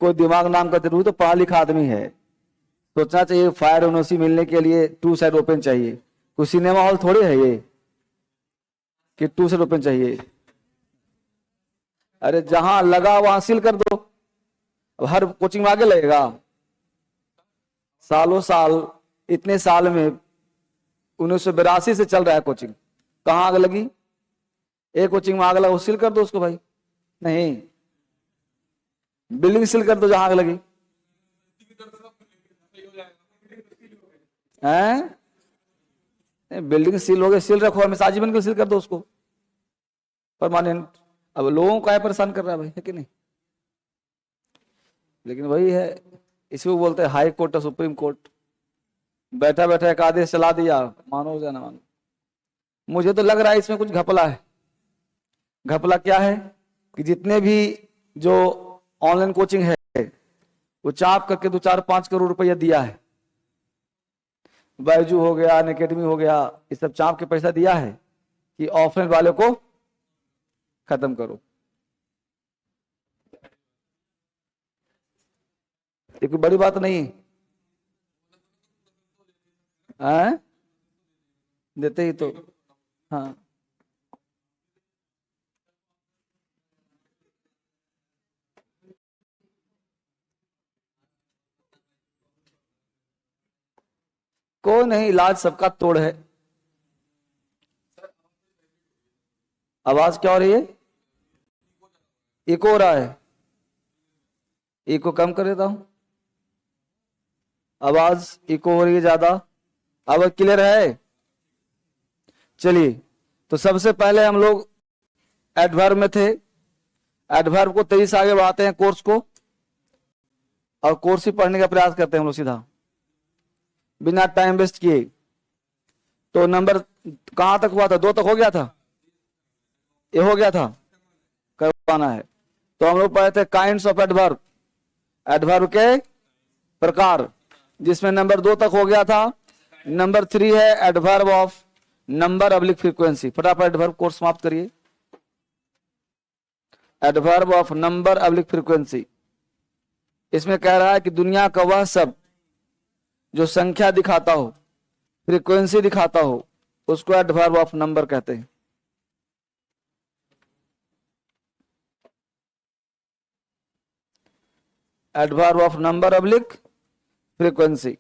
कोई दिमाग नाम का जरूर तो पढ़ा लिखा आदमी है, सोचना चाहिए फायर एनओसी मिलने के लिए 2 साइड ओपन चाहिए। कोई सिनेमा हॉल थोड़ी है ये कि 2 साइड ओपन चाहिए। अरे जहां लगा वहां सील कर दो। अब हर कोचिंग में आगे लगेगा? सालों साल, इतने साल में 1982 से चल रहा है कोचिंग, कहां आग लगी? एक कोचिंग में आग लगा, वो सील कर दो उसको भाई। नहीं, बिल्डिंग सील कर दो जहां आग लगी। हैं? बिल्डिंग सील हो गई, सील रखो हमेशा आजीवन के लिए, सील कर दो उसको परमानेंट। अब लोगों को क्या परेशान कर रहा है भाई, है कि नहीं? लेकिन वही है, इसको बोलते हैं हाई कोर्ट और सुप्रीम कोर्ट। बैठा बैठा एक आदेश चला दिया, मानो या ना मानो। मुझे तो लग रहा है इसमें कुछ घपला है। घपला क्या है कि जितने भी जो ऑनलाइन कोचिंग है वो चाप करके 2-4-5 करोड़ रुपया दिया है। बैजू हो गया, अनअकैडमी हो गया, ये सब चाप के पैसा दिया है कि ऑफलाइन वाले को खत्म करो। ये कोई बड़ी बात नहीं है, देते ही तो। हाँ, कोई नहीं, इलाज सबका तोड़ है। आवाज क्या हो रही है? इको हो रहा है, इको कम कर देता हूं। आवाज इको हो रही है ज्यादा, आवाज क्लियर है? चलिए, तो सबसे पहले हम लोग एडवर्ब में थे। एडवर्ब को तेजी से आगे बढ़ाते हैं कोर्स को, और कोर्स ही पढ़ने का प्रयास करते हैं हम लोग सीधा, बिना टाइम वेस्ट किए। तो नंबर कहां तक हुआ था? 2 तक हो गया था, ये हो गया था, करवाना है। तो हम लोग पढ़े थे काइंड्स ऑफ एडवर्ब, एडवर्ब के प्रकार, जिसमें नंबर 2 तक हो गया था। नंबर 3 है adverb of number oblique frequency. फटाफट एडवर्ब कोर्स समाप्त करिए। Adverb of number oblique frequency, इसमें कह रहा है कि दुनिया का वह सब जो संख्या दिखाता हो, फ्रीक्वेंसी दिखाता हो, उसको एडवर्ब ऑफ नंबर कहते हैं। Adverb of number oblique frequency,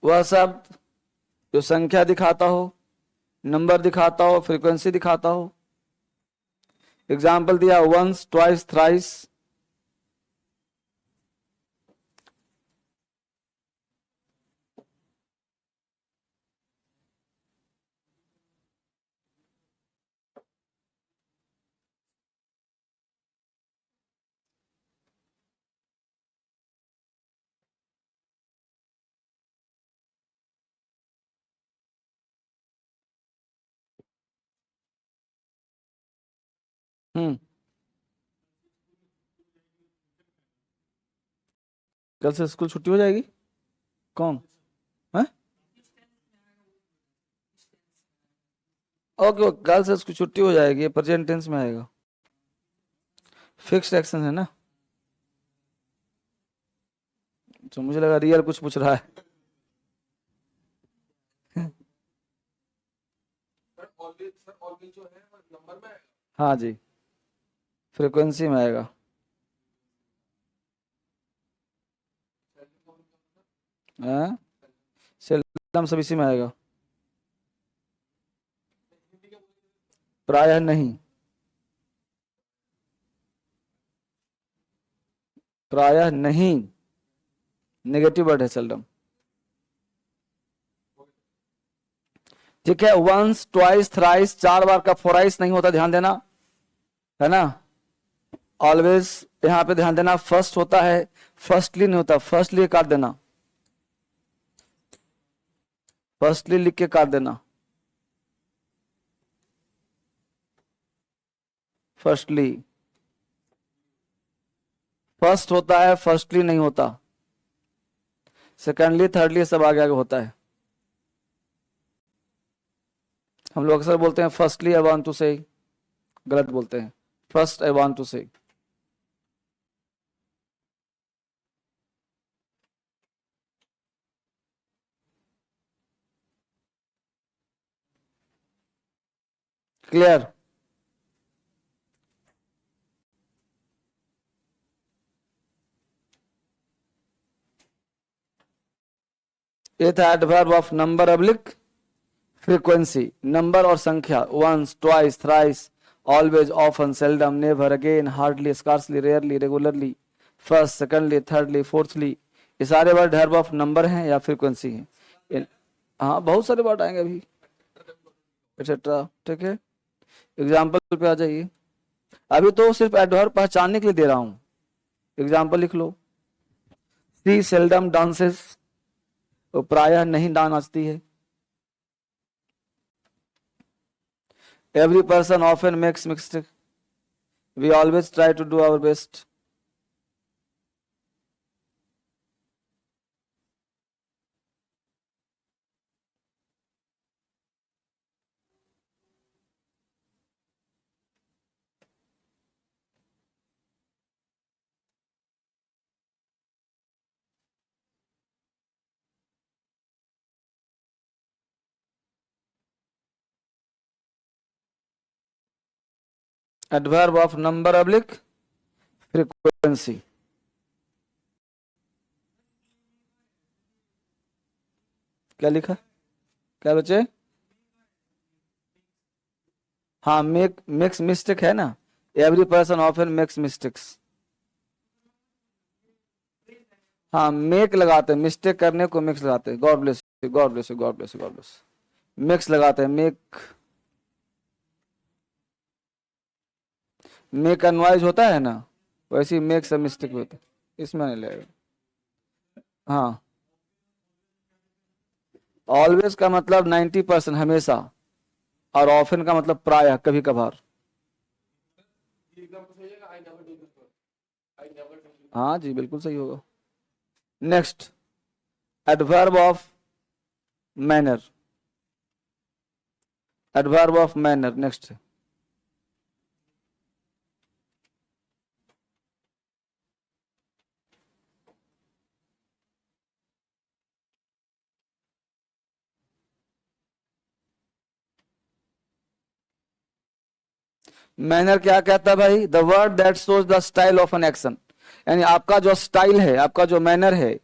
वह शब्द जो संख्या दिखाता हो, नंबर दिखाता हो, फ्रीक्वेंसी दिखाता हो। एग्जाम्पल दिया, वंस, ट्वाइस, थ्राइस। कल से स्कूल छुट्टी हो जाएगी? कौन है? ओके, कल से उसकी छुट्टी हो जाएगी, प्रेजेंट टेंस में आएगा। फिक्स्ड एक्शन है ना, तो मुझे लगा रियल कुछ पूछ रहा है। हाँ जी, फ्रीक्वेंसी में आएगा। हाँ, सेल्डम सब इसी में आएगा। प्रायः नहीं, प्रायः नहीं नेगेटिव वर्ड है सेल्डम। ठीक है, वंस, ट्वाइस, थ्राइस, 4 बार का फोराइस नहीं होता, ध्यान देना, है ना। ऑलवेज यहां पे ध्यान देना, फर्स्ट होता है, फर्स्टली नहीं होता। फर्स्टली काट देना, फर्स्टली लिख के काट देना, फर्स्टली। फर्स्ट होता है, फर्स्टली नहीं होता। सेकेंडली, थर्डली सब आगे आगे होता है। हम लोग अक्सर बोलते हैं फर्स्टली आई वांट टू से, गलत बोलते हैं। First I want to say, clear. ये था adverb of number oblique frequency, number और संख्या, once, twice, thrice, always, often, seldom, never, again, hardly, scarcely, rarely, regularly, first, secondly, thirdly, fourthly, ये सारे वर्ड एडवर्ब ऑफ नंबर हैं या frequency हैं। हाँ बहुत सारे वर्ड आएंगे अभी, एक्सेट्रा, ठीक है। एग्जाम्पल पे आ जाइए, अभी तो सिर्फ एडवर्ब पहचानने के लिए दे रहा हूं। एग्जाम्पल लिख लो, सी सेल्डम डांसेस, वो प्रायः नहीं नाचती है। Every person often makes mistake, we always try to do our best. Adverb of number oblique frequency, क्या लिखा, क्या बचे? हाँ मेक्स मिस्टेक है ना, every person often makes mistakes. हाँ मेक लगाते हैं, मिस्टेक करने को मिक्स लगाते हैं। God bless you, God bless you, God bless you, God bless. Mix लगाते हैं, मेक का नॉइज होता है ना, वैसे ही मेक से मिस्टेक होता है, इसमें नहीं लगेगा। हाँ ऑलवेज का मतलब 90% हमेशा, और ऑफन का मतलब प्रायः, कभी कभार। हाँ जी बिल्कुल सही होगा। Next, adverb of manner, adverb of manner next. Manner क्या कहता है भाई? The word that shows the style of an action, यानी आपका जो स्टाइल है, आपका जो मैनर है,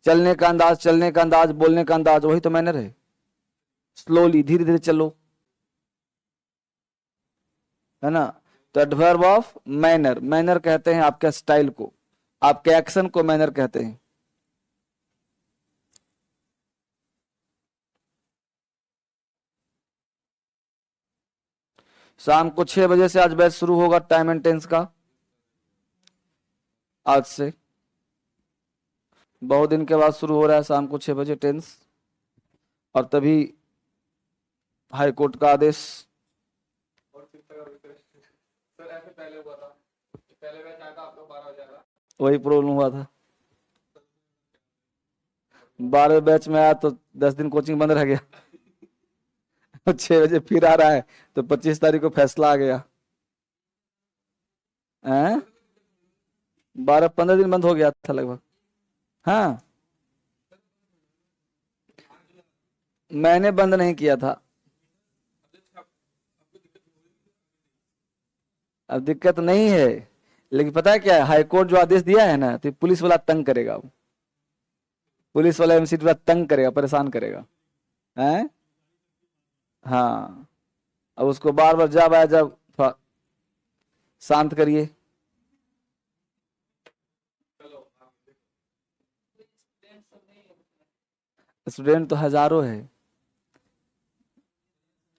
चलने का अंदाज, चलने का अंदाज, बोलने का अंदाज, वही तो मैनर है। स्लोली, धीरे धीरे चलो, है ना। तो एडवर्ब ऑफ मैनर, मैनर कहते हैं आपके स्टाइल को, आपके एक्शन को मैनर कहते हैं। शाम को 6 बजे से आज बैच शुरू होगा टाइम एंड टेंस का, आज से बहुत दिन के बाद शुरू हो रहा है, शाम को 6 बजे टेंस। और तभी हाई कोर्ट का आदेश, वही प्रॉब्लम हुआ था। 12 बैच में आया तो 10 दिन कोचिंग बंद रह गया। 6 बजे फिर आ रहा है तो 25 तारीख को फैसला आ गया। 12-15 दिन बंद हो गया था लगभग। हाँ मैंने बंद नहीं किया था। अब दिक्कत नहीं है, लेकिन पता है क्या है, हाई कोर्ट जो आदेश दिया है ना, तो पुलिस वाला तंग करेगा, पुलिस वाला एमसीडी वाला तंग करेगा, परेशान करेगा, हैं। हाँ अब उसको बार बार जब आया जब शांत करिए। स्टूडेंट तो हजारों है,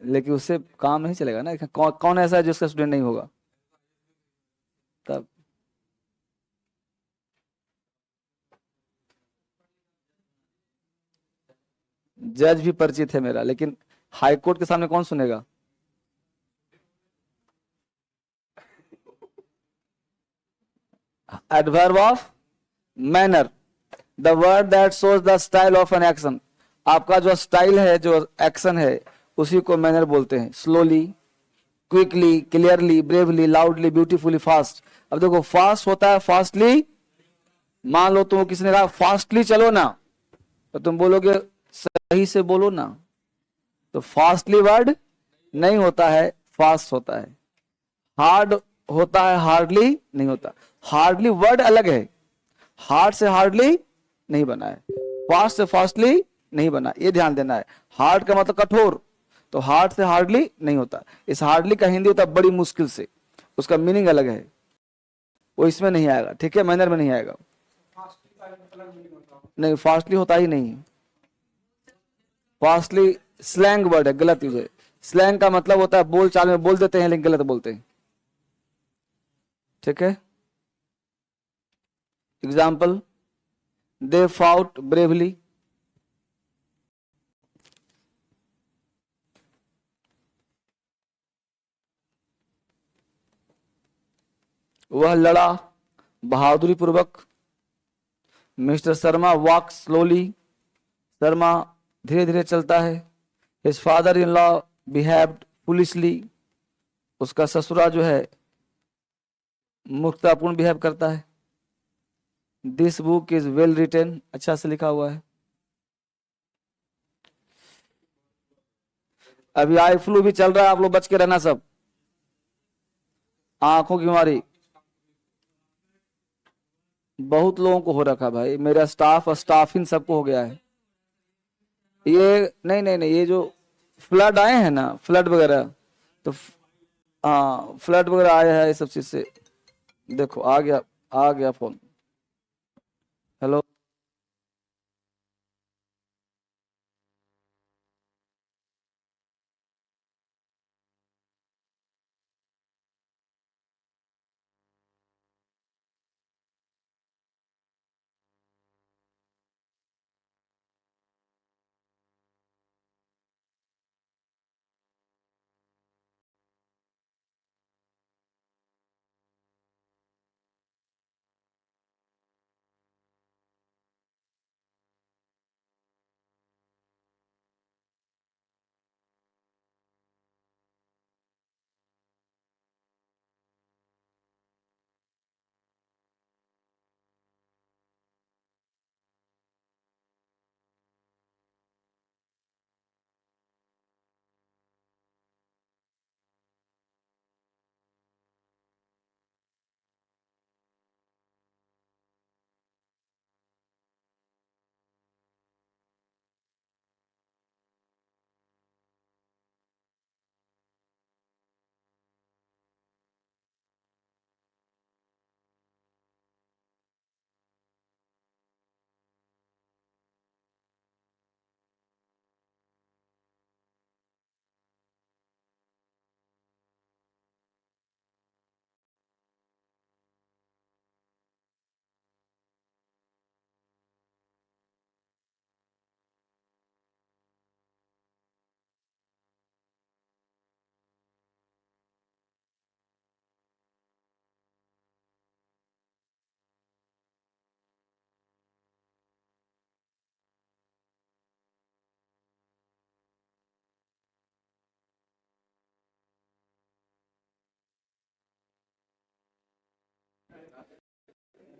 लेकिन उससे काम नहीं चलेगा ना। कौन ऐसा है जिसका स्टूडेंट नहीं होगा? तब जज भी परिचित है मेरा, लेकिन हाई कोर्ट के सामने कौन सुनेगा? Adverb of manner, the word that shows the style of an action, आपका जो स्टाइल है, जो एक्शन है, उसी को मैनर बोलते हैं। Slowly, quickly, clearly, bravely, loudly, beautifully, fast. अब देखो फास्ट होता है फास्टली। मान लो तुम किसी ने कहा फास्टली चलो ना, तो तुम बोलोगे सही से बोलो ना, तो फास्टली वर्ड नहीं होता है, फास्ट होता है। हार्ड होता है, हार्डली नहीं होता। हार्डली वर्ड अलग है, हार्ड से हार्डली नहीं बना है, फास्ट से फास्टली नहीं बना, ये ध्यान देना है। हार्ड का मतलब कठोर, तो हार्ड से हार्डली नहीं होता। इस हार्डली का हिंदी होता है बड़ी मुश्किल से, उसका मीनिंग अलग है, वो इसमें नहीं आएगा, ठीक है, मैनर में नहीं आएगा। नहीं, फास्टली होता ही नहीं। फास्टली स्लैंग वर्ड है, गलत यूज है। स्लैंग का मतलब होता है बोल चाल में बोल देते हैं लेकिन गलत बोलते हैं, ठीक है। एग्जाम्पल, दे फाउट ब्रेवली, वह लड़ा बहादुरी पूर्वक। Mister Sharma walk slowly, Sharma धीरे धीरे चलता है। His father in law behaved foolishly, उसका ससुरा जो है मूर्खतापूर्ण बिहेव करता है। This book is well written, अच्छा से लिखा हुआ है। अभी आई फ्लू भी चल रहा है, आप लोग बच के रहना सब, आंखों की बीमारी बहुत लोगों को हो रखा भाई, मेरा स्टाफिंग सबको हो गया है। ये नहीं नहीं नहीं, ये जो फ्लड आए हैं ना, फ्लड वगैरह, तो हाँ फ्लड वगैरह आया है, ये सब चीज से देखो आ गया, आ गया फोन। हेलो,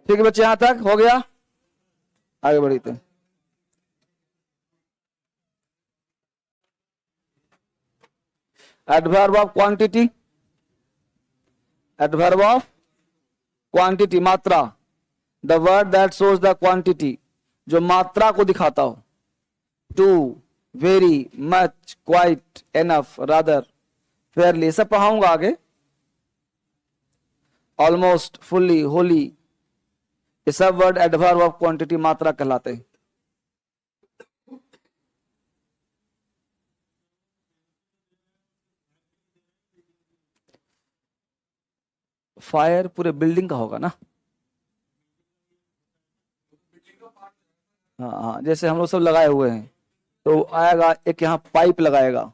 ठीक है बच्चे, यहां तक हो गया, आगे बढ़ते हैं। Adverb of quantity, adverb of quantity मात्रा, the word that shows the quantity, जो मात्रा को दिखाता हो। Too, very, much, quite, enough, rather, fairly, सब पढ़ाऊंगा आगे। ऑलमोस्ट, फुल्ली, होली, ये सब वर्ड एडवर्ब ऑफ क्वांटिटी मात्रा कहलाते हैं। फायर पूरे बिल्डिंग का होगा ना, हाँ हाँ, जैसे हम लोग सब लगाए हुए हैं, तो आएगा एक यहाँ पाइप लगाएगा,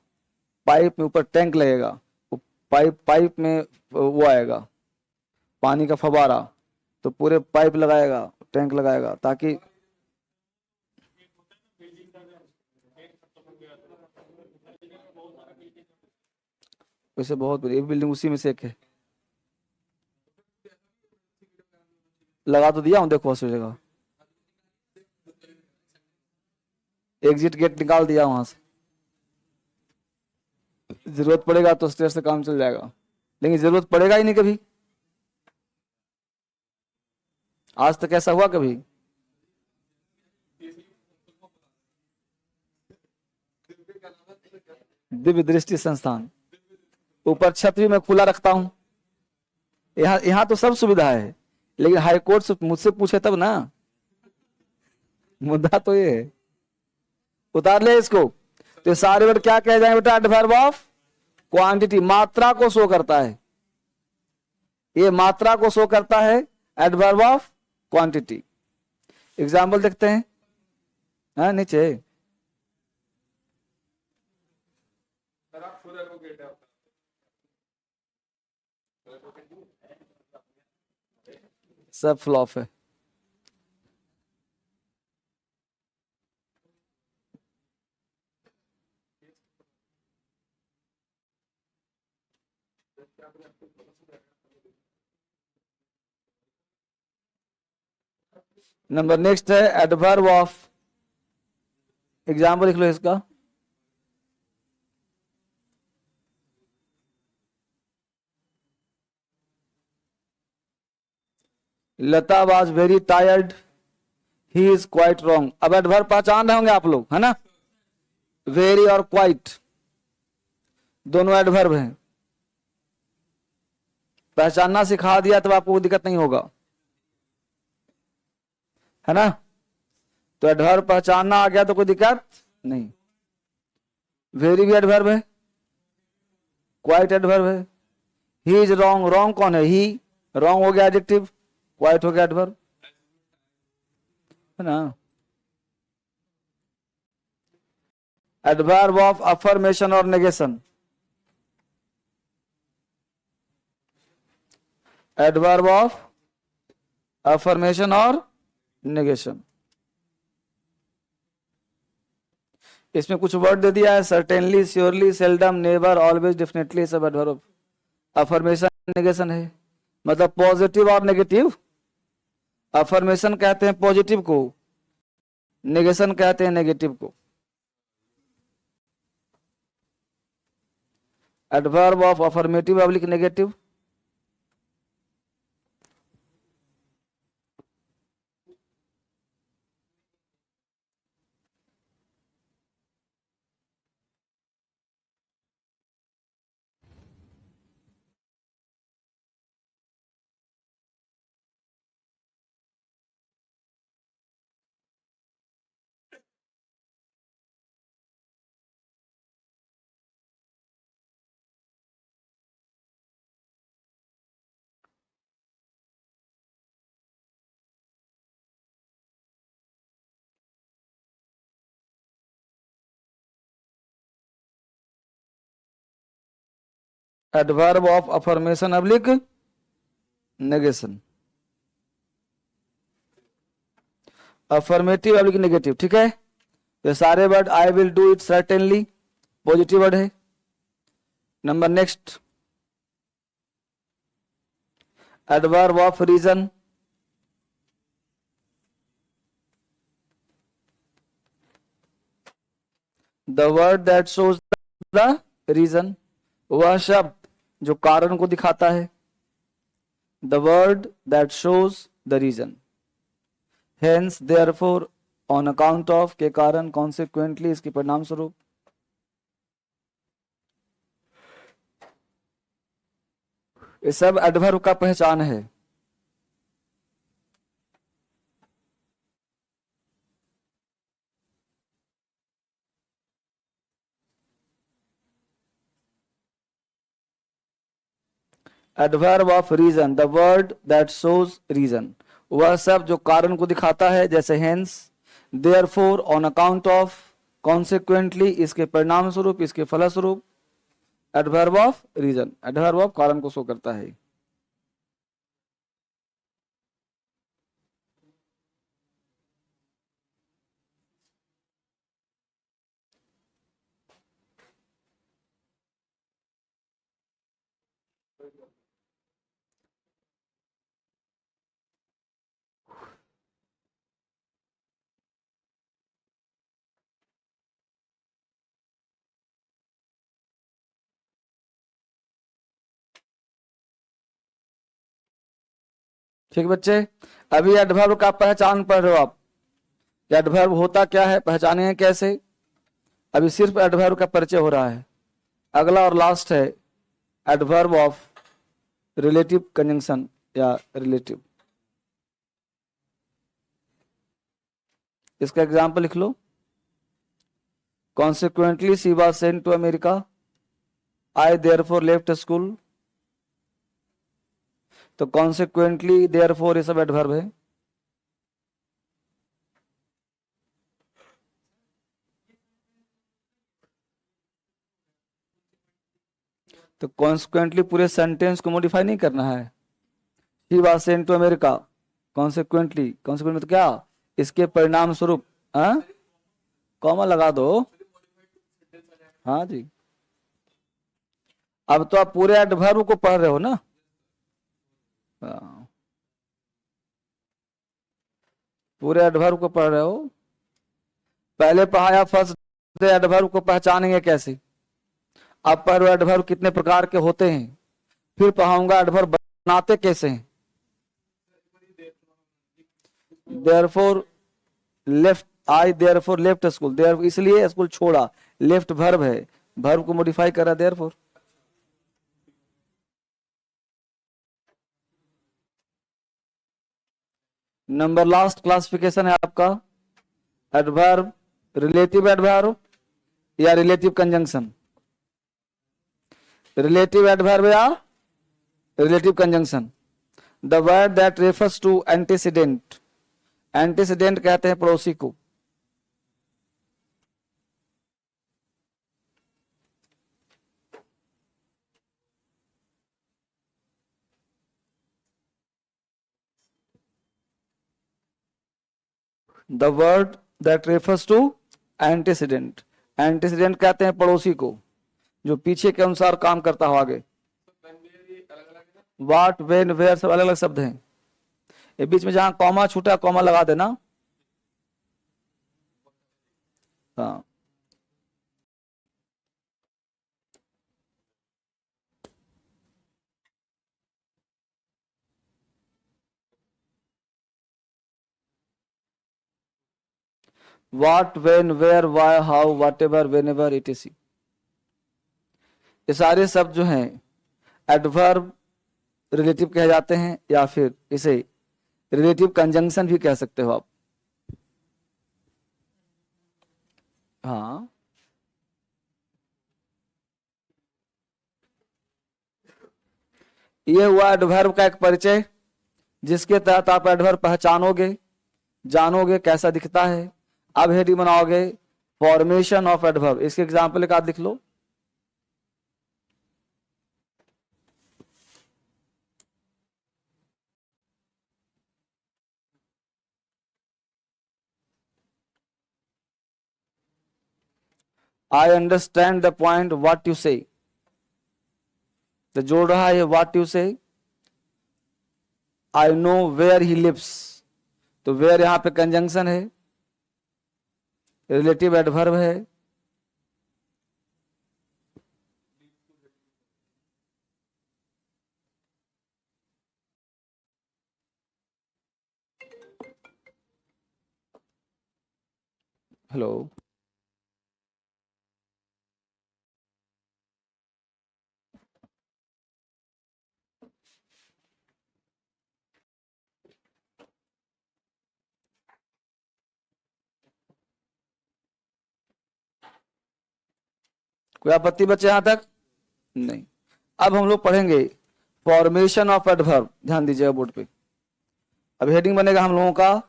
पाइप में ऊपर टैंक लगेगा, वो पाइप में वो आएगा पानी का फवारा, तो पूरे पाइप लगाएगा, टैंक लगाएगा, ताकि वैसे बहुत बड़ी, एक बिल्डिंग उसी में से एक है। लगा तो दिया हूँ, देखो उस जगह एग्जिट गेट निकाल दिया वहां से। जरूरत पड़ेगा तो स्टेयर से काम चल जाएगा, लेकिन जरूरत पड़ेगा ही नहीं कभी। आज तक ऐसा हुआ कभी? दिव्य दृष्टि संस्थान, ऊपर छत भी मैं खुला रखता हूं। यहाँ यहाँ तो सब सुविधा है, लेकिन हाई कोर्ट से मुझसे पूछे तब ना। मुद्दा तो ये है। उतार ले इसको। तो सारे वर्ड क्या कह जाएंगे बेटा? एडवर्ब ऑफ क्वांटिटी, मात्रा को शो करता है। ये मात्रा को शो करता है, एडवर्ब ऑफ क्वांटिटी। एग्जाम्पल देखते हैं। हाँ नीचे सब फ्लॉप है। नंबर नेक्स्ट है एडवर्ब ऑफ, एग्जाम्पल लिख लो इसका। Lata was very tired, he is quite wrong. अब एडवर्ब पहचान रहे होंगे आप लोग, है ना? वेरी और क्वाइट दोनों एडवर्ब हैं। पहचानना सिखा दिया तब आपको दिक्कत नहीं होगा, है ना? तो एडवर्ब पहचानना आ गया तो कोई दिक्कत नहीं। वेरी भी एडवर्ब है, क्वाइट एडवर्ब है। ही इज रॉन्ग, रॉन्ग कौन है? ही, रॉन्ग हो गया एडजेक्टिव, क्वाइट हो गया एडवर्ब, है ना? एडवर्ब ऑफ अफर्मेशन और नेगेशन, एडवर्ब ऑफ अफर्मेशन और नेगेशन। इसमें कुछ वर्ड दे दिया है, certainly, surely, seldom, never, always, definitely, सब एडवर्ब अफर्मेशन नेगेशन है। मतलब पॉजिटिव और नेगेटिव। अफर्मेशन कहते हैं पॉजिटिव को, नेगेशन कहते हैं नेगेटिव को। Adverb of affirmative public negative. Adverb of affirmation public negation, affirmative public negative, ठीक है? ये सारे word I will do it certainly positive word है। Number next, adverb of reason, the word that shows the reason, वह शब्द जो कारण को दिखाता है। The word that shows the reason, hence, therefore, on account of के कारण, कॉन्सिक्वेंटली इसके परिणाम स्वरूप। ये सब एडवर्ब का पहचान है। Adverb of reason, the word that shows reason, वह सब जो कारण को दिखाता है, जैसे hence, therefore, on account of, consequently इसके परिणाम स्वरूप, इसके फलस्वरूप। Adverb of reason, adverb of कारण को शो करता है। ठीक बच्चे, अभी एडवर्ब का पहचान पढ़ रहे हो आप। एडवर्ब होता क्या है, पहचानेंगे कैसे। अभी सिर्फ एडवर्ब का परिचय हो रहा है। अगला और लास्ट है एडवर्ब ऑफ रिलेटिव कंजंक्शन या रिलेटिव। इसका एग्जाम्पल लिख लो। Consequently she was sent to America, I therefore left school. तो कॉन्सिक्वेंटली, देयरफॉर, ये सब एडवर्ब है। तो कॉन्सिक्वेंटली पूरे सेंटेंस को मॉडिफाई नहीं करना है। She was sent to America, consequently, consequent मतलब क्या, इसके परिणाम स्वरूप। हाँ, कॉमा लगा दो। हाँ जी, अब तो आप पूरे एडवर्ब को पढ़ रहे हो ना। हाँ, पूरे एडवर्ब को पढ़ रहे हो। पहले पढ़ाया फर्स्ट एडवर्ब को पहचानेंगे कैसे। अब पढ़ रहे एडवर्ब कितने प्रकार के होते हैं, फिर पढ़ाऊंगा एडवर्ब बनाते कैसे हैं। Therefore left, I therefore left school, there इसलिए स्कूल छोड़ा, लेफ्ट वर्ब है, वर्ब को मॉडिफाई करा देयरफॉर। नंबर लास्ट क्लासिफिकेशन है आपका एडवर्ब, रिलेटिव एडवर्ब या रिलेटिव कंजंक्शन। रिलेटिव एडवर्ब या relative conjunction. The word that refers to antecedent, antecedent कहते हैं पड़ोसी को। The word that refers to antecedent, antecedent कहते हैं पड़ोसी को जो पीछे के अनुसार काम करता हो आगे। वाट, वेन, वेयर सब अलग अलग शब्द हैं। ये बीच में जहां कॉमा छूटा कॉमा लगा देना। हाँ, what, when, where, why, how, whatever, whenever, etc. ये सारे शब्द जो हैं एडवर्ब रिलेटिव कहे जाते हैं या फिर इसे रिलेटिव कंजंक्शन भी कह सकते हो आप। हाँ, ये हुआ एडवर्ब का एक परिचय, जिसके तहत आप एडवर्ब पहचानोगे, जानोगे कैसा दिखता है। अब हेडिंग बनाओगे फॉर्मेशन ऑफ एडवर्ब। इसके एग्जाम्पल एक आध लिख लो। I understand the point what you say, तो जोड़ रहा है what you say. I know where he lives, तो वेयर यहां पे कंजंक्शन है, रिलेटिव एडवर्ब है। हेलो, कोई आपत्ति बच्चे यहां तक? नहीं। अब हम लोग पढ़ेंगे फॉर्मेशन ऑफ एडवर्ब। ध्यान दीजिएगा बोर्ड पे। अब हेडिंग बनेगा हम लोगों का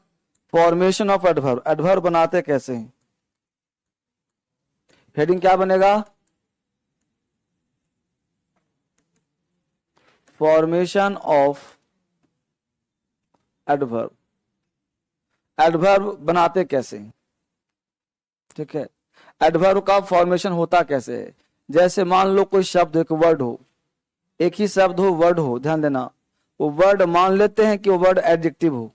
फॉर्मेशन ऑफ एडवर्ब, एडवर्ब बनाते कैसे हैं। हेडिंग क्या बनेगा, फॉर्मेशन ऑफ एडवर्ब, एडवर्ब बनाते कैसे हैं। ठीक है, एडवर्ब का फॉर्मेशन होता कैसे है। जैसे मान लो कोई शब्द, एक वर्ड हो, एक ही शब्द हो, वर्ड हो, ध्यान देना, वो वर्ड मान लेते हैं कि वो वर्ड एडजेक्टिव हो।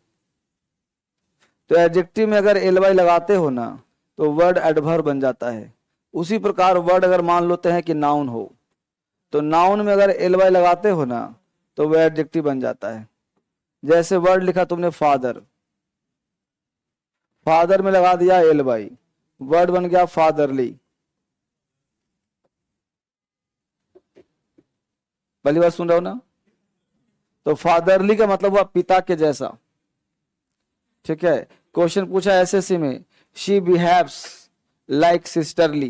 तो एडजेक्टिव में अगर एल वाई लगाते हो ना तो वर्ड एडवर्ब बन जाता है। उसी प्रकार वर्ड अगर मान लेते हैं कि नाउन हो तो नाउन में अगर एल वाई लगाते हो ना तो वह एडजेक्टिव बन जाता है। जैसे वर्ड लिखा तुमने फादर, फादर में लगा दिया एल वाई, वर्ड बन गया फादरली। पहली बार सुन रहे हो ना? तो फादरली का मतलब हुआ पिता के जैसा। ठीक है, क्वेश्चन पूछा एसएससी में, शी बिहेव्स लाइक सिस्टरली,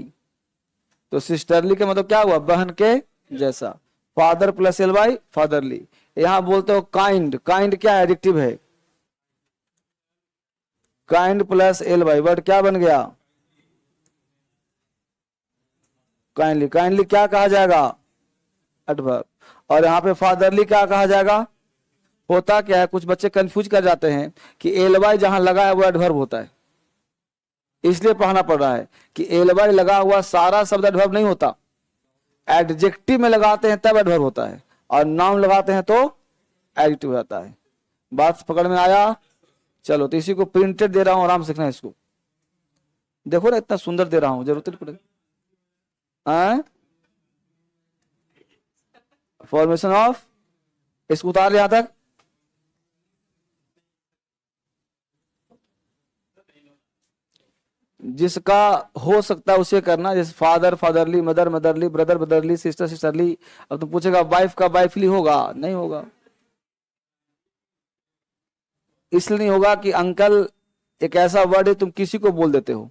तो सिस्टरली का मतलब क्या हुआ? बहन के जैसा। Father plus L Y fatherly. यहां बोलते हो काइंड, काइंड क्या एडजेक्टिव है? Kind plus L Y word क्या बन गया? काइंडली। काइंडली क्या कहा जाएगा? एडवर्ब। और यहाँ पे फादरली क्या कहा जाएगा? होता क्या है, कुछ बच्चे कंफ्यूज कर जाते हैं कि एल वाई जहां लगा है वो एडवर्ब होता है, इसलिए पढ़ना पड़ रहा है कि एल वाई लगा हुआ सारा शब्द एडवर्ब नहीं होता। एडजेक्टिव में लगाते हैं तब एडवर्ब होता है, और नाउन लगाते हैं तो एडजेक्टिव हो जाता है। बात पकड़ में आया? चलो, तो इसी को प्रिंटेड दे रहा हूं, आराम से सीखना है इसको। देखो ना, इतना सुंदर दे रहा हूं, जरूरत नहीं पड़ेगी। फॉर्मेशन ऑफ, इसको उतार ले यहां तक। जिसका हो सकता है उसे करना, जैसे father fatherly, mother motherly, brother brotherly, sister sisterly. अब तुम पूछेगा वाइफ का वाइफली होगा? नहीं होगा। इसलिए नहीं होगा कि अंकल एक ऐसा वर्ड है तुम किसी को बोल देते हो,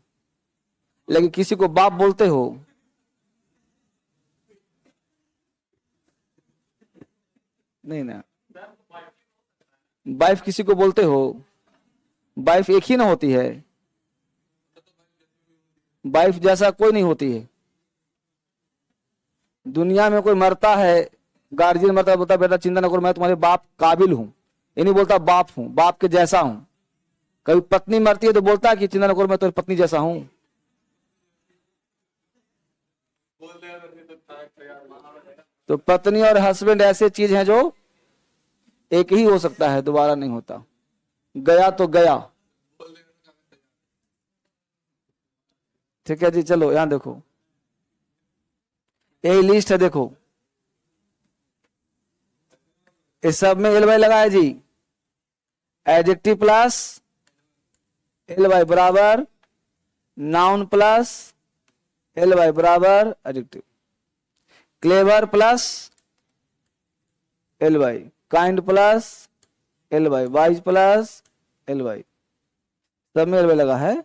लेकिन किसी को बाप बोलते हो। नहीं ना, वाइफ किसी को बोलते हो, वाइफ एक ही ना होती है, वाइफ जैसा कोई नहीं होती है। दुनिया में कोई मरता है, गार्जियन मरता है, बोलता बेटा चिंता न करो, मैं तुम्हारे बाप काबिल हूं। ये नहीं बोलता बाप हूं, बाप के जैसा हूं। कभी पत्नी मरती है तो बोलता है कि चिंता न करो, मैं तुम्हारी पत्नी जैसा हूं। तो पत्नी और हस्बैंड ऐसे चीज हैं जो एक ही हो सकता है, दोबारा नहीं होता। गया तो गया। ठीक है जी, चलो यहां देखो, यही लिस्ट है, देखो इस सब में एल वाई लगा है जी। एडजेक्टिव प्लस एल वाई बराबर नाउन प्लस एल वाई बराबर adjective. Clever plus L Y, kind plus L Y, wise plus L Y, सब में एल वाई लगा है।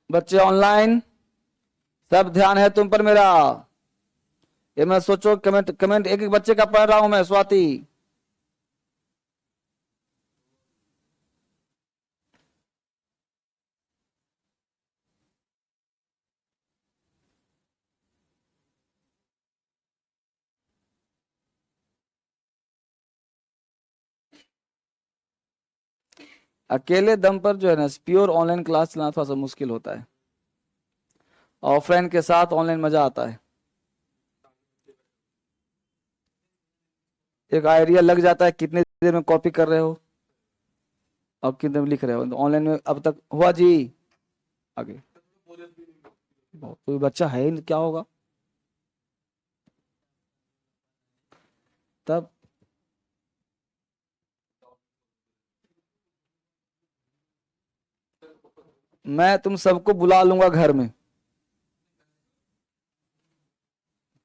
बच्चे ऑनलाइन, सब ध्यान है तुम पर मेरा। ये मैं सोचो, कमेंट कमेंट एक एक बच्चे का पढ़ रहा हूं मैं। स्वाति, अकेले दम पर जो है ना प्योर ऑनलाइन क्लास चलाना थोड़ा सा मुश्किल होता है। ऑफलाइन के साथ ऑनलाइन मजा आता है, एक आइडिया लग जाता है कितने देर में कॉपी कर रहे हो और कितने देर में लिख रहे हो। ऑनलाइन में अब तक हुआ जी आगे? कोई बच्चा है ही नहीं, क्या होगा तब? मैं तुम सबको बुला लूंगा घर में।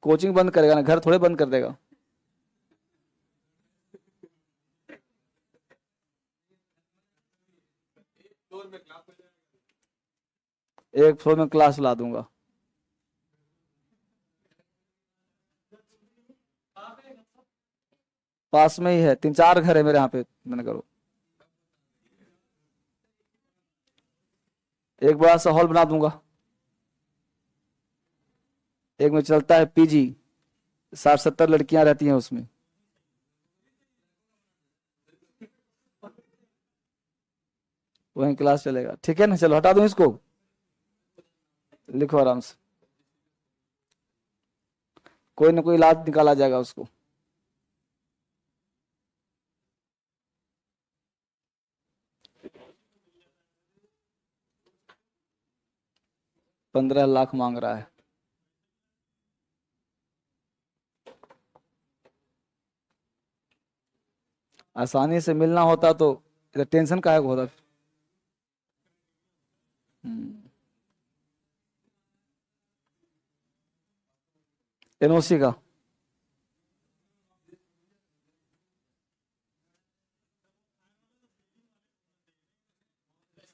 कोचिंग बंद करेगा ना, घर थोड़े बंद कर देगा। एक फ्लोर में क्लास ला दूंगा। पास में ही है, 3 4 घर है मेरे यहाँ पे, मैंने करो। एक बड़ा सा हॉल बना दूंगा, एक में चलता है पीजी, 60-70 लड़कियां रहती हैं उसमें। वहीं क्लास चलेगा, ठीक है ना। चलो हटा दूं इसको, लिखो आराम से, कोई ना कोई इलाज निकाला जाएगा उसको। ₹15 लाख मांग रहा है। आसानी से मिलना होता तो इधर टेंशन काहे को होता। एनओसी का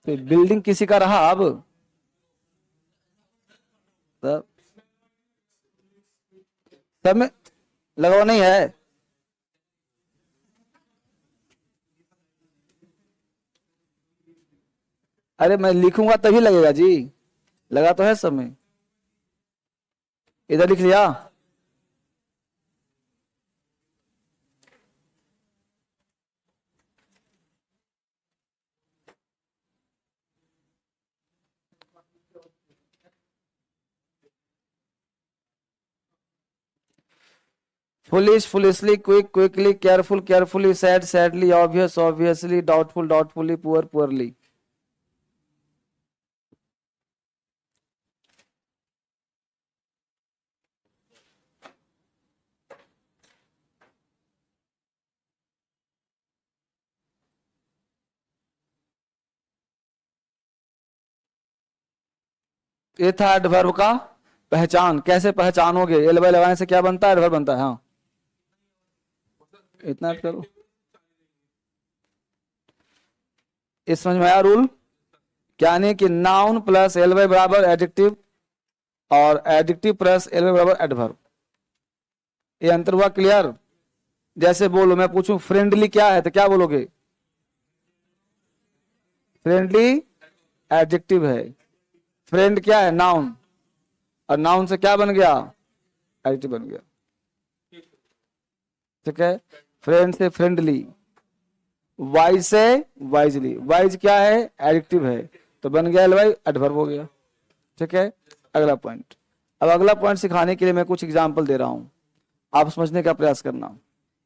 तो बिल्डिंग किसी का रहा अब, तब सब में लगाओ नहीं है। अरे मैं लिखूंगा तभी लगेगा जी, लगा तो है सब में। इधर लिख लिया। Foolish foolishly, quick quickly, careful carefully, sad sadly, obvious obviously, doubtful doubtfully, poor poorly. ये था एडवर्ब का पहचान। कैसे पहचानोगे, एल बाय लगाने से क्या बनता है, एडवर्ब बनता है। हाँ इतना ऐड करो। इस समझ में आया रूल, यानी कि नाउन प्लस एल बाय बराबर एडजेक्टिव, और एडजेक्टिव प्लस एल बाय बराबर एडवर्ब। ये अंतर हुआ क्लियर। जैसे बोलो, मैं पूछूं फ्रेंडली क्या है तो क्या बोलोगे, फ्रेंडली एडजेक्टिव है, फ्रेंड क्या है, नाउन, और नाउन से क्या बन गया, एडजेक्टिव बन गया। ठीक है, फ्रेंड से फ्रेंडली, वाइज से वाइजली, वाइज क्या है, एडजेक्टिव है, तो बन गया एल बाय एडवर्ब हो गया। ठीक है, अगला पॉइंट। अब अगला पॉइंट सिखाने के लिए मैं कुछ एग्जाम्पल दे रहा हूं, आप समझने का प्रयास करना।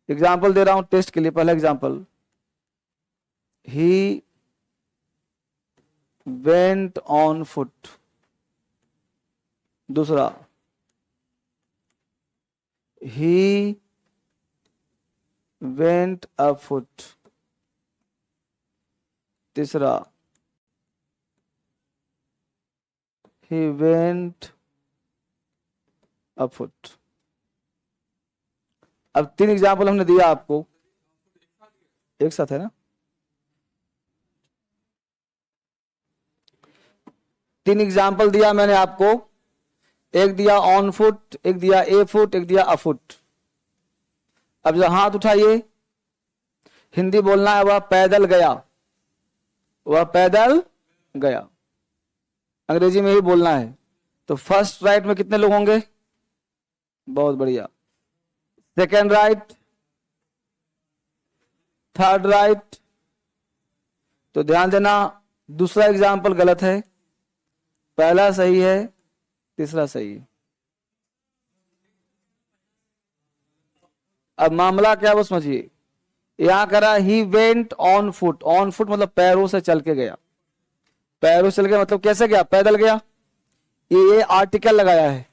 एग्जाम्पल दे रहा हूं टेस्ट के लिए। पहला example, he went on foot. दूसरा, ही वेंट अ फुट। तीसरा, ही वेंट अ फुट। अब 3 एग्जाम्पल हमने दिया आपको, एक साथ है ना। 3 एग्जाम्पल दिया मैंने आपको, एक दिया ऑन फुट, एक दिया ए फुट, एक दिया अ फुट। अब जब हाथ उठाइए, हिंदी बोलना है, वह पैदल गया, वह पैदल गया, अंग्रेजी में ही बोलना है। तो फर्स्ट राइट में कितने लोग होंगे, बहुत बढ़िया। Second right, third right. तो ध्यान देना, दूसरा एग्जाम्पल गलत है, पहला सही है, तीसरा सही है। अब मामला क्या वो समझिए। यहां करा he went on foot, on foot मतलब पैरों से चल के गया, पैरों से चल के मतलब कैसे गया, पैदल गया। ये आर्टिकल लगाया है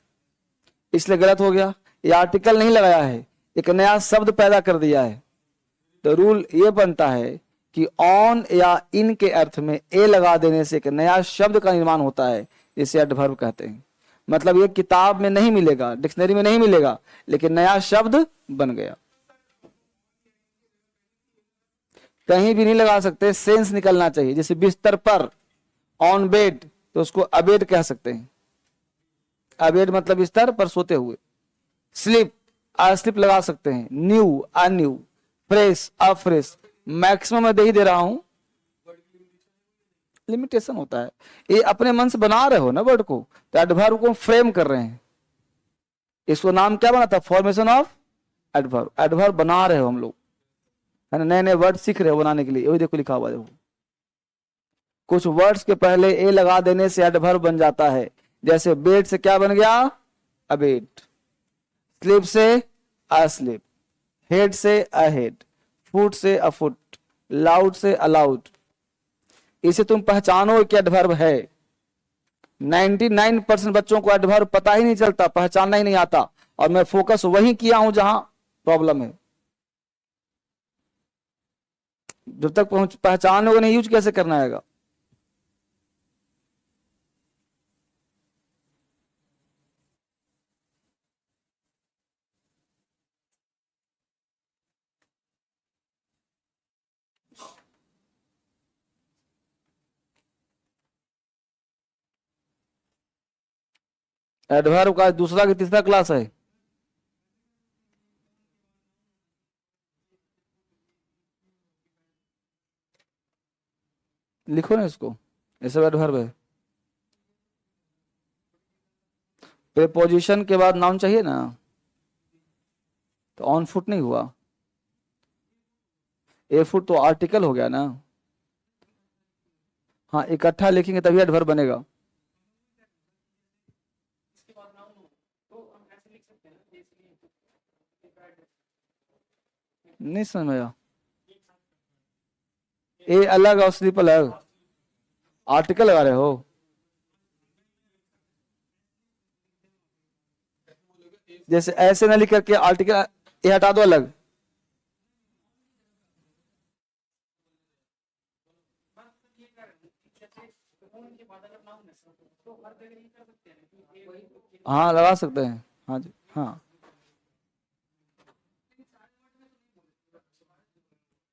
इसलिए गलत हो गया, ये आर्टिकल नहीं लगाया है, एक नया शब्द पैदा कर दिया है। तो रूल ये बनता है कि ऑन या इन के अर्थ में ए लगा देने से एक नया शब्द का निर्माण होता है, इसे एडवर्ब कहते हैं। मतलब ये किताब में नहीं मिलेगा, डिक्शनरी में नहीं मिलेगा, लेकिन नया शब्द बन गया। कहीं भी नहीं लगा सकते, सेंस निकलना चाहिए। जैसे बिस्तर पर, ऑन बेड, तो उसको अबेड कह सकते हैं, अबेड मतलब बिस्तर पर सोते हुए। स्लिप, स्लिप लगा सकते हैं, new undue, fresh afresh. Maximum मैं दे ही दे रहा हूं, लिमिटेशन होता है। ये अपने मन से बना रहे हो ना वर्ड को, तो एडवर्ब को फ्रेम कर रहे हैं। इसको नाम क्या बना था? Formation of adverb. एडवर्ब बना रहे हो हम लोग, है ना, नए नए वर्ड सीख रहे हो बनाने के लिए। वही देखो लिखा हुआ, देखो कुछ वर्ड्स के पहले ए लगा देने से एडवर्ब बन जाता है। जैसे बेड से क्या बन गया? अबेड। स्लीप से अस्लीप, हेड से अहेड, फुट से अफुट, लाउड से अलाउड। इसे तुम पहचानो कि एडवर्ब है। 99% बच्चों को एडवर्ब पता ही नहीं चलता, पहचानना ही नहीं आता, और मैं फोकस वही किया हूं जहां प्रॉब्लम है। जब तक पहचानोगे नहीं, यूज कैसे करना है? एडवर्ब का दूसरा कि तीसरा क्लास है? लिखो ना इसको, ये सब एडवर्ब है। प्रीपोजिशन के बाद नाउन चाहिए ना, तो ऑन फुट नहीं हुआ। ए फुट तो आर्टिकल हो गया ना। हाँ, इकट्ठा लिखेंगे तभी एडवर्ब बनेगा। नहीं समझ में आया? ए अलग और स्लीप अलग, आर्टिकल लगा रहे हो। जैसे ऐसे ना लिख करके आर्टिकल ए हटा दो अलग। हाँ लगा सकते हैं, हाँ जी हाँ।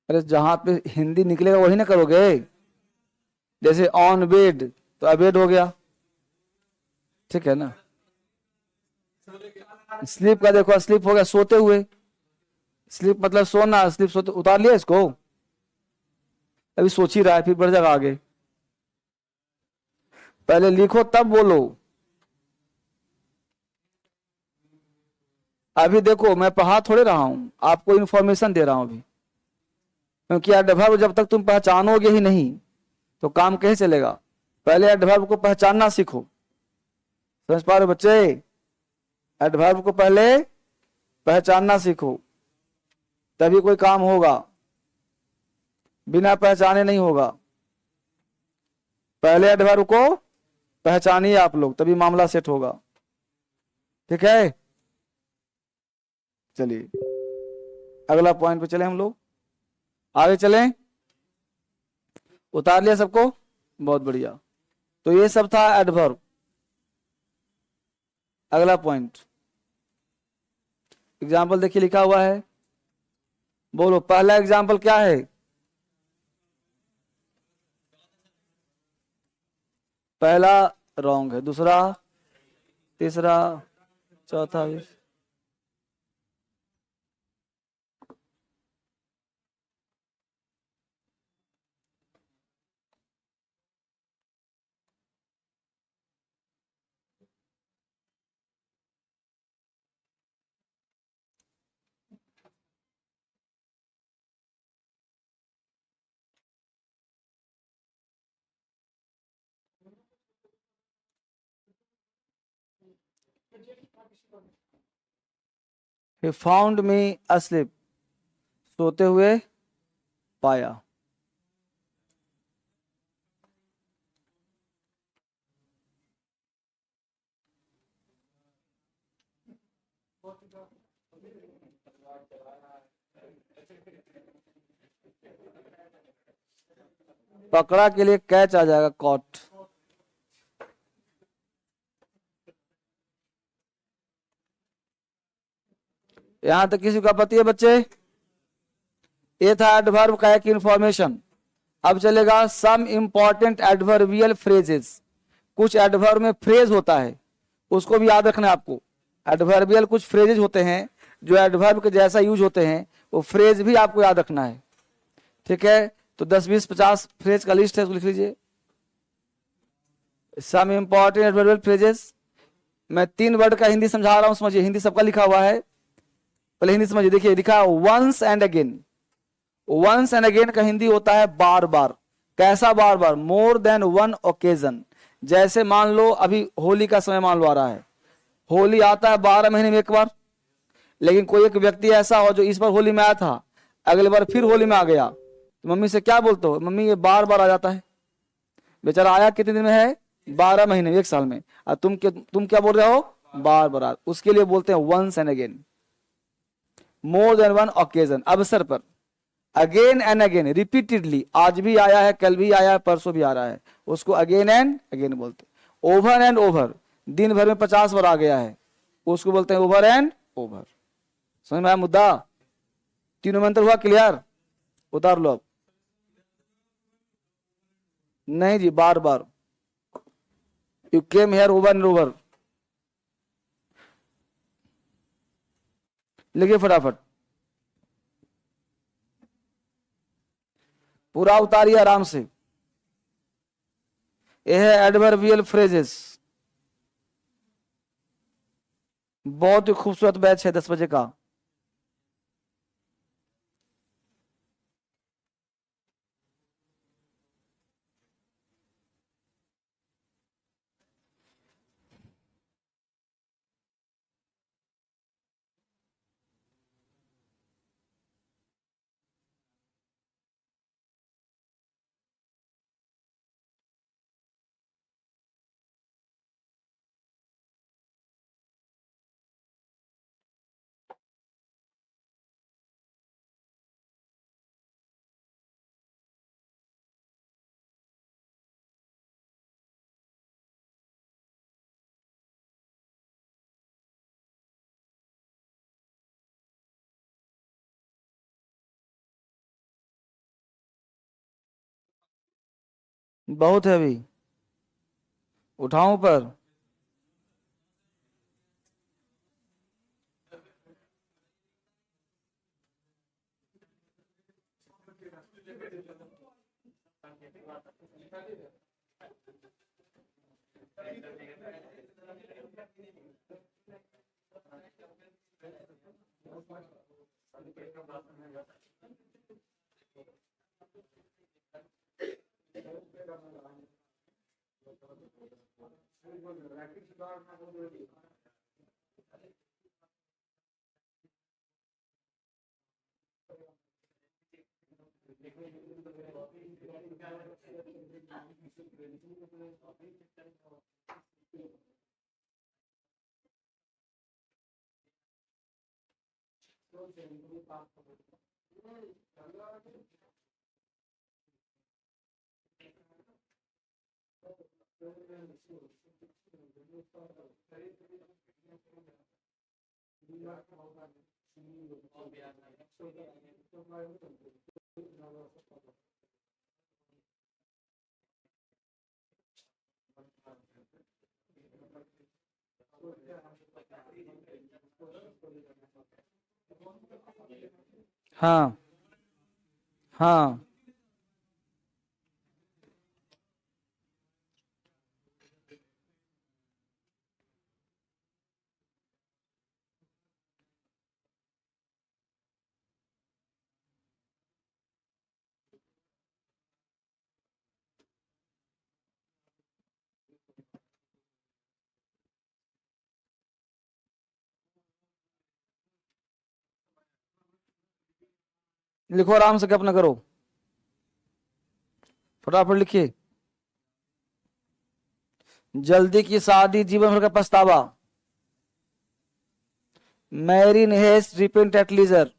अरे जहां पे हिंदी निकलेगा वही ना करोगे। जैसे ऑन बेड तो अबेड हो गया, ठीक है ना। स्लीप का देखो, स्लीप हो गया सोते हुए। स्लीप मतलब सोना, स्लीप सोते। उतार लिया इसको? अभी सोच ही रहा है, फिर बढ़ जाएगा आगे। पहले लिखो तब बोलो। अभी देखो मैं पढ़ा थोड़े रहा हूं, आपको इन्फॉर्मेशन दे रहा हूं अभी। क्योंकि एडवर्ब जब तक तुम पहचानोगे ही नहीं तो काम कैसे चलेगा? पहले एडवर्ब को पहचानना सीखो। समझ पा रहे हो बच्चे? एडवर्ब को पहले पहचानना सीखो, तभी कोई काम होगा, बिना पहचाने नहीं होगा। पहले एडवर्ब को पहचानिए आप लोग, तभी मामला सेट होगा। ठीक है, चलिए अगला पॉइंट पे चले हम लोग, आगे चलें। उतार लिया सबको? बहुत बढ़िया। तो ये सब था एडवर्ब। अगला पॉइंट, एग्जाम्पल देखिए लिखा हुआ है, बोलो पहला एग्जाम्पल क्या है? पहला रॉन्ग है, दूसरा, तीसरा, चौथा भी। He found me asleep, सोते हुए पाया। पकड़ा के लिए कैच आ जाएगा, कॉट। यहां तक किसी को आपत्ति है बच्चे? ये था एडवर्ब का एक इंफॉर्मेशन। अब चलेगा सम इंपॉर्टेंट एडवर्बियल फ्रेजेस। कुछ एडवर्ब में फ्रेज होता है, उसको भी याद रखना है आपको। एडवर्बियल कुछ फ्रेजेस होते हैं जो एडवर्ब के जैसा यूज होते हैं, वो फ्रेज भी आपको याद रखना है। ठीक है, तो 10 20 50 फ्रेज का लिस्ट है, उसको लिख लीजिए। Some important adverbial phrases. मैं 3 वर्ड का हिंदी समझा रहा हूं, समझिए। हिंदी सबका लिखा हुआ है, पहले हिंदी समझिए। देखिए लिखा है once and again. Once and again का हिंदी होता है बार बार। कैसा बार बार? More than one occasion. जैसे मान लो अभी होली का समय मान लो आ रहा है, होली आता है 12 महीने में एक बार। लेकिन कोई एक व्यक्ति ऐसा हो जो इस बार होली में आया था, अगले बार फिर होली में आ गया, तो मम्मी से क्या बोलते हो? मम्मी ये बार बार आ जाता है। बेचारा आया कितने दिन में है? 12 महीने में, एक साल में। और तुम क्या बोल रहे हो? बार बार। उसके लिए बोलते हैं once and again. More than one occasion, अवसर पर। Again and again, repeatedly. आज भी आया है, कल भी आया है, परसों भी आ रहा है, उसको अगेन एंड अगेन बोलते हैं। ओवर एंड ओवर, दिन भर में 50 बार आ गया है, उसको बोलते हैं ओवर एंड ओवर। समझ में आया मुद्दा? तीनों में अंतर हुआ? क्लियर? उतार लो अब। नहीं जी, बार बार। You came here over and over. लिखिए फटाफट, पूरा उतारिए आराम से। यह है एडवर्बियल फ्रेजेस। बहुत ही खूबसूरत बैच है 10 बजे का। बहुत है अभी, उठाऊं पर? हाँ हाँ। लिखो आराम से, कल्पना करो, फटाफट लिखिए। जल्दी की शादी, जीवन भर का पछतावा। Marry haste repent at leisure.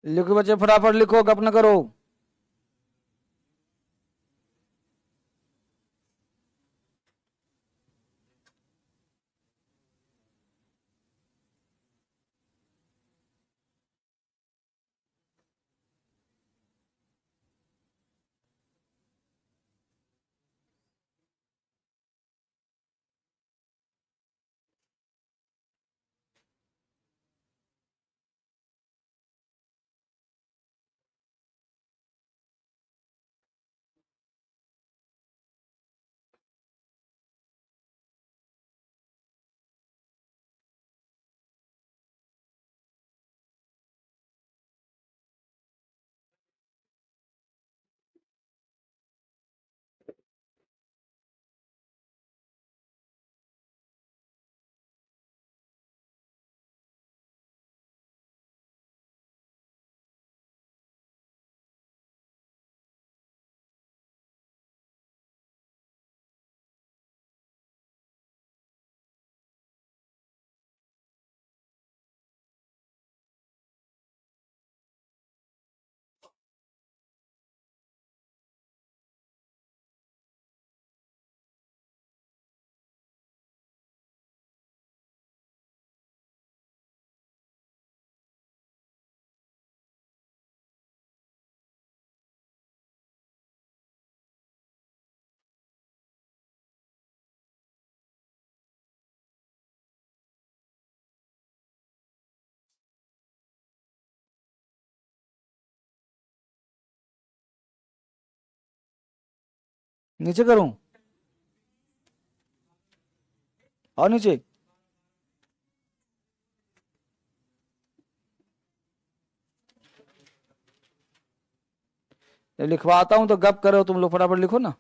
लिखो बच्चे, फटाफट लिखो, गप न करो। नीचे करूं और नीचे? जब लिखवाता हूं तो गप करो तुम लोग, फटाफट लिखो ना।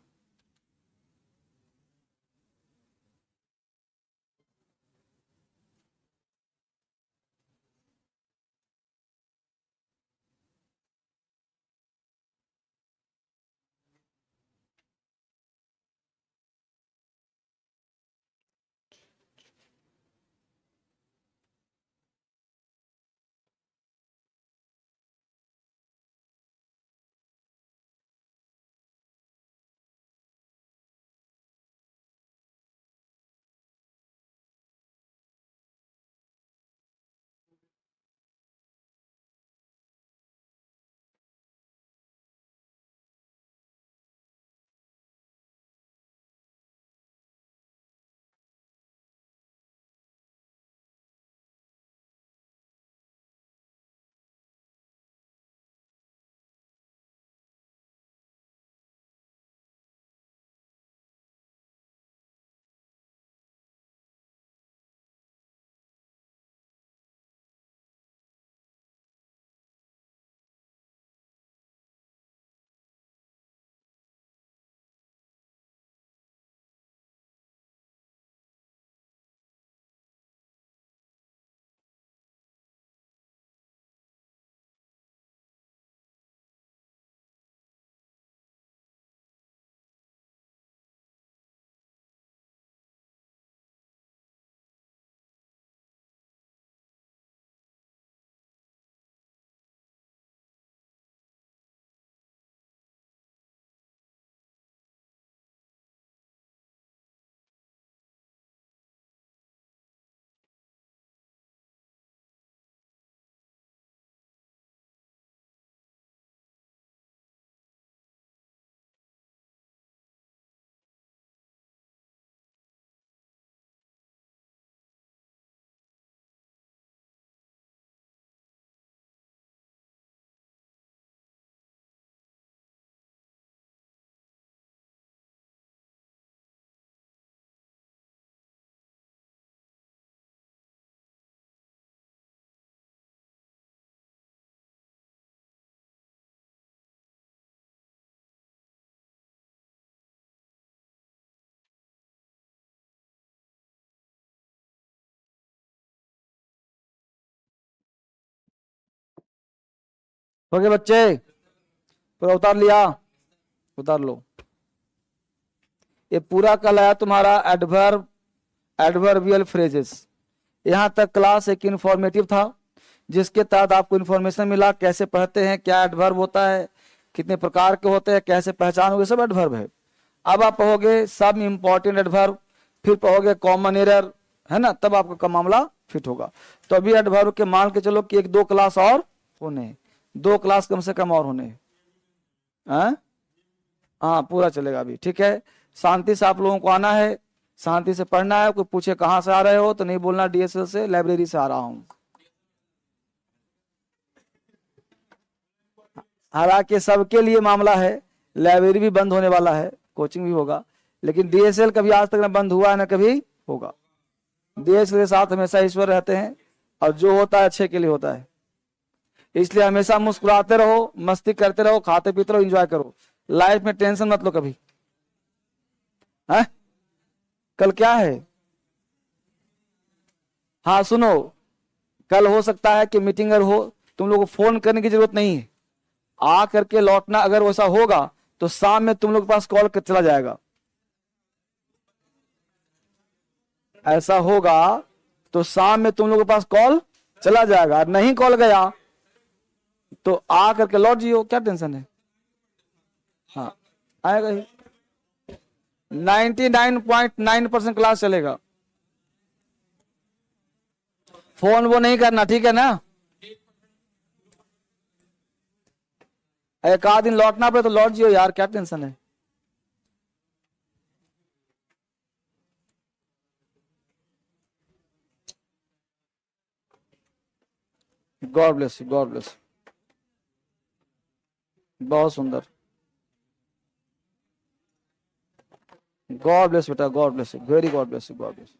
ओके बच्चे, पूरा उतार लिया? उतार लो। ये पूरा कल आया तुम्हारा एडवर्ब, एडवर्बियल फ्रेजेस। यहां तक क्लास एक इंफॉर्मेटिव था। जिसके तहत आपको इन्फॉर्मेशन मिला कैसे पढ़ते हैं, क्या एडवर्ब होता है, कितने प्रकार के होते हैं, कैसे पहचान होगी, सब एडवर्ब है। अब आप पढ़ोगे सब इंपॉर्टेंट एडवर्ब, फिर पढ़ोगे कॉमन एरर, है ना, तब आपका मामला फिट होगा। तो अभी एडवर्ब के मान के चलो कि 1-2 क्लास और होने, 2 क्लास कम से कम और होने, हाँ पूरा चलेगा अभी, ठीक है। शांति से आप लोगों को आना है, शांति से पढ़ना है। कोई पूछे कहाँ से आ रहे हो तो नहीं बोलना DSL से, लाइब्रेरी से आ रहा हूँ। हालांकि सबके लिए मामला है, लाइब्रेरी भी बंद होने वाला है, कोचिंग भी होगा, लेकिन DSL कभी आज तक न बंद हुआ है न कभी होगा। DSL के साथ हमेशा ईश्वर रहते हैं और जो होता है अच्छे के लिए होता है। इसलिए हमेशा मुस्कुराते रहो, मस्ती करते रहो, खाते पीते रहो, एंजॉय करो, लाइफ में टेंशन मत लो कभी। है कल क्या है? हाँ सुनो, कल हो सकता है कि मीटिंग अगर हो, तुम लोगों को फोन करने की जरूरत नहीं है, आ करके लौटना। अगर वैसा होगा तो शाम में तुम लोग के पास कॉल कर चला जाएगा। ऐसा होगा तो शाम में तुम लोगों के पास कॉल चला जाएगा, नहीं कॉल गया तो आ करके लौट जियो, क्या टेंशन है। हाँ आएगा ही, 99.9% क्लास चलेगा। फोन वो नहीं करना, ठीक है ना। एक आध दिन लौटना पड़े तो लौट जियो यार, क्या टेंशन है। God bless you, God bless you, बहुत सुंदर, गॉड ब्लेस बेटा, God bless you, very God bless you, God bless.